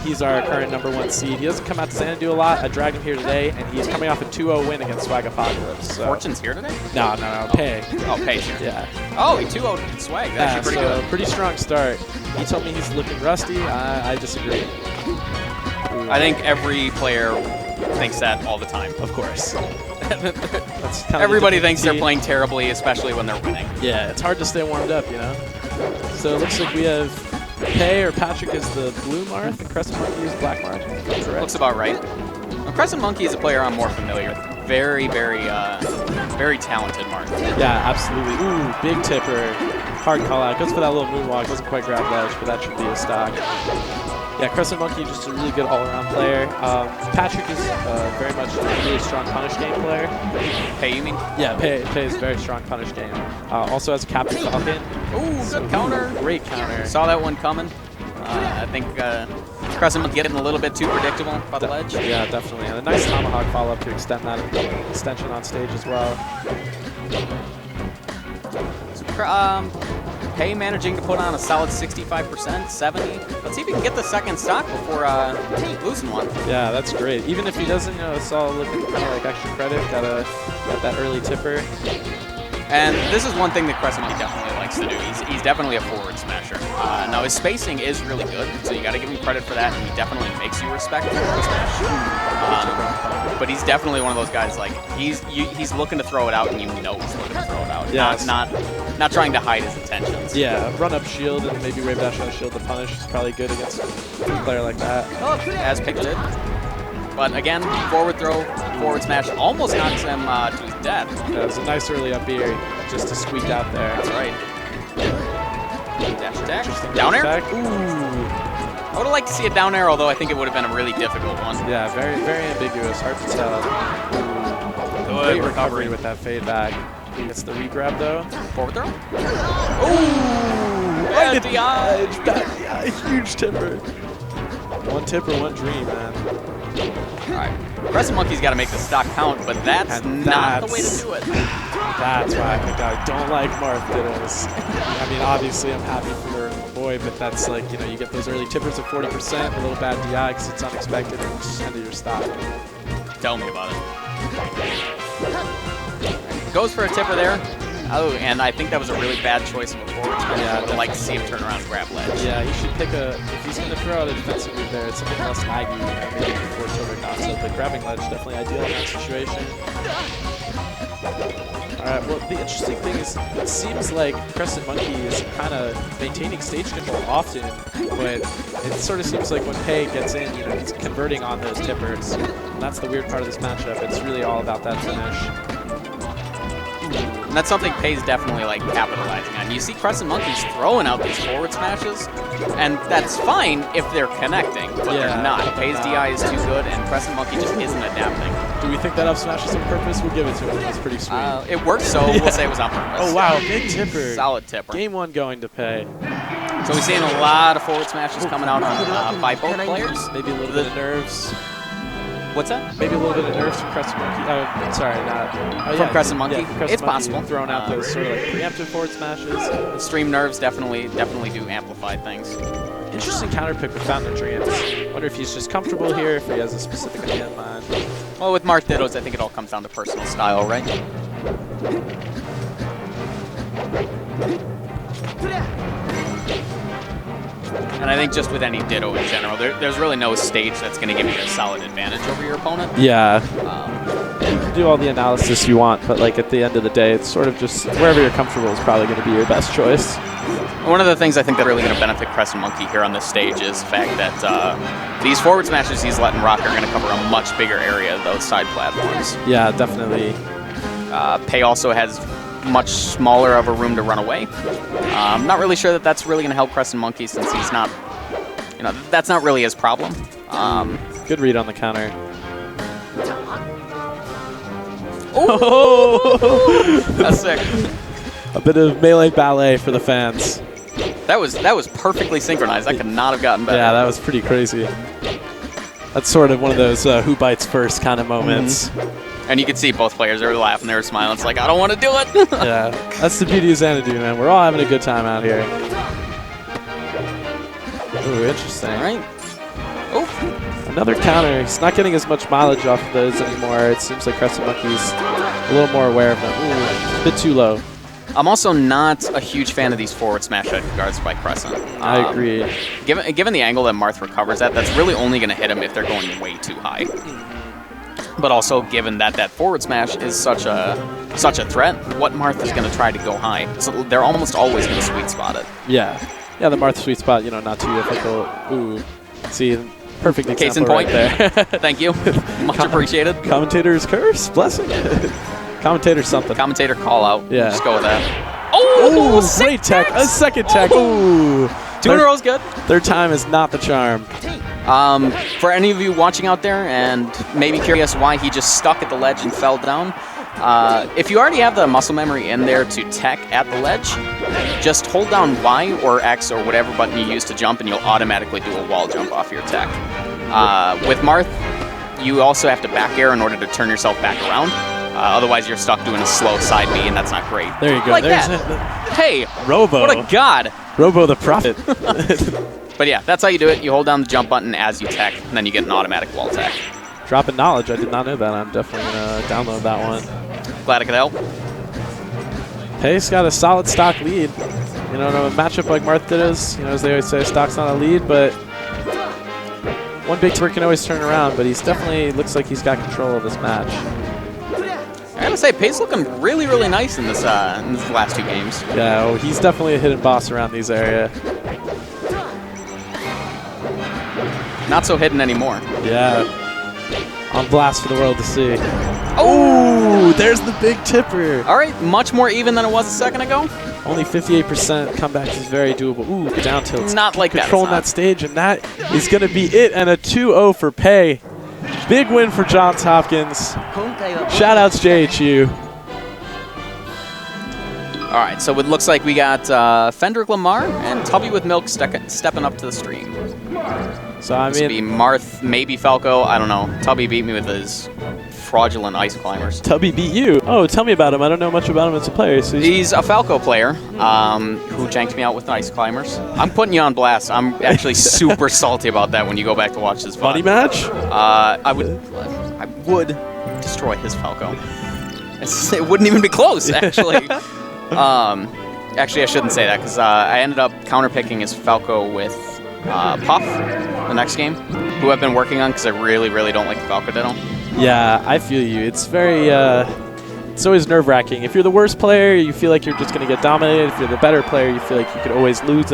He's our current #1 seed. He doesn't come out to Xanadu a lot. I dragged him here today, and he's coming off a 2-0 win against Swag Apocalypse. So. Fortune's here today? No, Pay. Oh, Pay's here. Yeah. Oh, he 2-0'd Swag. That's actually pretty good. Pretty strong start. He told me he's looking rusty. I disagree. I think every player thinks that all the time. Of course. Everybody thinks they're playing terribly, especially when they're winning. Yeah, it's hard to stay warmed up, you know? So it looks like we have Pay or Patrick is the blue Marth, and Crescent Monkey is black Marth. Correct? Looks about right. Well, Crescent Monkey is a player I'm more familiar with. Very, very talented Marth. Yeah, absolutely. Ooh, big tipper. Hard call out. Goes for that little moonwalk. Doesn't quite grab ledge, but that should be a stock. Yeah, Crescent Monkey, just a really good all-around player. Patrick is very much a really strong punish game player. Pay, you mean? Yeah, Pay is very strong punish game. Also has a Captain Falcon. Ooh, good counter. Great counter. Saw that one coming. I think Crescent Monkey getting a little bit too predictable by the ledge. Yeah, definitely. And a nice tomahawk follow-up to extend that extension on stage as well. Pay managing to put on a solid 65%, 70. Let's see if he can get the second stock before losing one. Yeah, that's great. Even if he doesn't, you know, it's all looking kind of like extra credit. Got that early tipper. And this is one thing that Crescent Monkey definitely likes to do. He's definitely a forward smasher. Now his spacing is really good, so you got to give him credit for that. And he definitely makes you respect the forward smash. But he's definitely one of those guys like he's looking to throw it out, and you know he's looking to throw it out. Yeah, not trying to hide his intentions. Yeah, run up shield and maybe wave dash on the shield to punish is probably good against a player like that. As picked it. But again, forward throw, forward smash almost knocks him to his death. That was a nice early up air just to squeak out there. That's right. Dash attack. Down air? Ooh. I would have liked to see a down air, although I think it would have been a really difficult one. Yeah, very, very ambiguous. Hard to tell. Ooh. Great recovery with that fade back. He gets the re-grab though. Forward throw? Ooh! Right at the edge. Huge tipper. One tipper, one dream, man. Alright. Crescent Monkey's got to make the stock count, but that's not the way to do it. That's why I think I don't like Marth Diddles. I mean, obviously I'm happy for my boy, but that's like, you know, you get those early tippers of 40%, a little bad DI because it's unexpected, and just end of your stock. Tell me about it. Goes for a tipper there. Oh, and I think that was a really bad choice of a forward smash. Yeah, I would like to see him turn around and grab ledge. Yeah, he should pick if he's going to throw out a defensive move there, it's something less laggy, you know, maybe before tilted knocks up, but grabbing ledge definitely ideal in that situation. Alright, well, the interesting thing is it seems like Crescent Monkey is kind of maintaining stage control often, but it sort of seems like when Pay gets in, you know, he's converting on those tippers. And that's the weird part of this matchup. It's really all about that finish. And that's something Pay's definitely like capitalizing on. You see Crescent Monkey's throwing out these forward smashes, and that's fine if they're connecting, but they're not. Pay's DI is too good, and Crescent Monkey just isn't adapting. Do we think that up smash is on purpose? We'll give it to him. It's pretty sweet. It worked, so we'll say it was on purpose. Oh, wow. Big tipper. Solid tipper. Game one going to Pay. So we're seeing a lot of forward smashes coming out by both players. Maybe a little bit of nerves. What's that? Maybe a little bit of nerves from Crescent Monkey. Sorry, not from Crescent Monkey. Yeah, Crescent it's Monkey possible. Throwing out those sort of like preemptive forward smashes. Extreme nerves definitely do amplify things. Interesting counter pick with Fountain of Dreams. Wonder if he's just comfortable here, if he has a specific idea in mind. Well, with Marth Dittos, I think it all comes down to personal style, right? And I think just with any Ditto in general, there's really no stage that's going to give you a solid advantage over your opponent. Yeah. You can do all the analysis you want, but like at the end of the day, it's sort of just wherever you're comfortable is probably going to be your best choice. One of the things I think that really going to benefit Crescent Monkey here on this stage is the fact that these forward smashes he's letting rock are going to cover a much bigger area of those side platforms. Yeah, definitely. Pay also has much smaller of a room to run away. I'm not really sure that that's really going to help Crescent Monkey since he's not, you know, that's not really his problem. Good read on the counter. Oh, that's sick. A bit of melee ballet for the fans. That was perfectly synchronized. I could not have gotten better. Yeah, that was pretty crazy. That's sort of one of those who bites first kind of moments. And you can see both players are laughing, they were smiling. It's like, I don't want to do it. Yeah, that's the beauty of Xanadu, man. We're all having a good time out here. Ooh, interesting. All right. Oh, another counter. He's not getting as much mileage off of those anymore. It seems like Crescent Monkey's a little more aware of them. Ooh, a bit too low. I'm also not a huge fan of these forward smash head guards by Crescent. I agree. Given the angle that Marth recovers at, that's really only going to hit him if they're going way too high. But also, given that that forward smash is such a threat, what Marth is going to try to go high? So they're almost always going to sweet spot it. Yeah. Yeah, the Marth sweet spot, not too difficult. Ooh. See, perfect example Case in point. right there. Thank you. Much appreciated. Commentator's curse. Blessing. Commentator something. Commentator call out. Yeah. Just go with that. Oh, Ooh, great tech. A second tech. Ooh. 2 in a row is good. Third time is not the charm. For any of you watching out there and maybe curious why he just stuck at the ledge and fell down, if you already have the muscle memory in there to tech at the ledge, just hold down Y or X or whatever button you use to jump and you'll automatically do a wall jump off your tech. With Marth, you also have to back air in order to turn yourself back around. Otherwise, you're stuck doing a slow side B, and that's not great. There you go. Like There's that. Hey, Robo. What a god. Robo the Prophet. But yeah, that's how you do it. You hold down the jump button as you tech, and then you get an automatic wall tech. Dropping knowledge. I did not know that. I'm definitely going to download that one. Glad I could help. Pace got a solid stock lead. In a matchup like Marth did as they always say, stock's not a lead, but one big twerk can always turn around, but he's definitely looks like he's got control of this match. I gotta say, Pace looking really, really nice in this last 2 games. Yeah, he's definitely a hidden boss around these area. Not so hidden anymore. Yeah. On blast for the world to see. Oh, there's the big tipper. All right, much more even than it was a second ago. Only 58% comeback is very doable. Ooh, down tilt. Not like that. Controlling that stage, and that is going to be it. And a 2-0 for Pei. Big win for Johns Hopkins. Shoutouts JHU. All right, so it looks like we got Fendrick Lamar and Tubby with Milk stepping up to the stream. So I This would be Marth, maybe Falco. I don't know. Tubby beat me with his fraudulent ice climbers. Tubby beat you. Oh, tell me about him. I don't know much about him as a player. So he's a Falco player who janked me out with ice climbers. I'm putting you on blast. I'm actually super salty about that when you go back to watch this VOD. Funny match? I would destroy his Falco. It wouldn't even be close, actually. Actually, I shouldn't say that because I ended up counterpicking his Falco with Puff the next game, who I've been working on because I really, really don't like the Falco Ditto. Yeah, I feel you. It's very, it's always nerve-wracking. If you're the worst player, you feel like you're just going to get dominated. If you're the better player, you feel like you could always lose.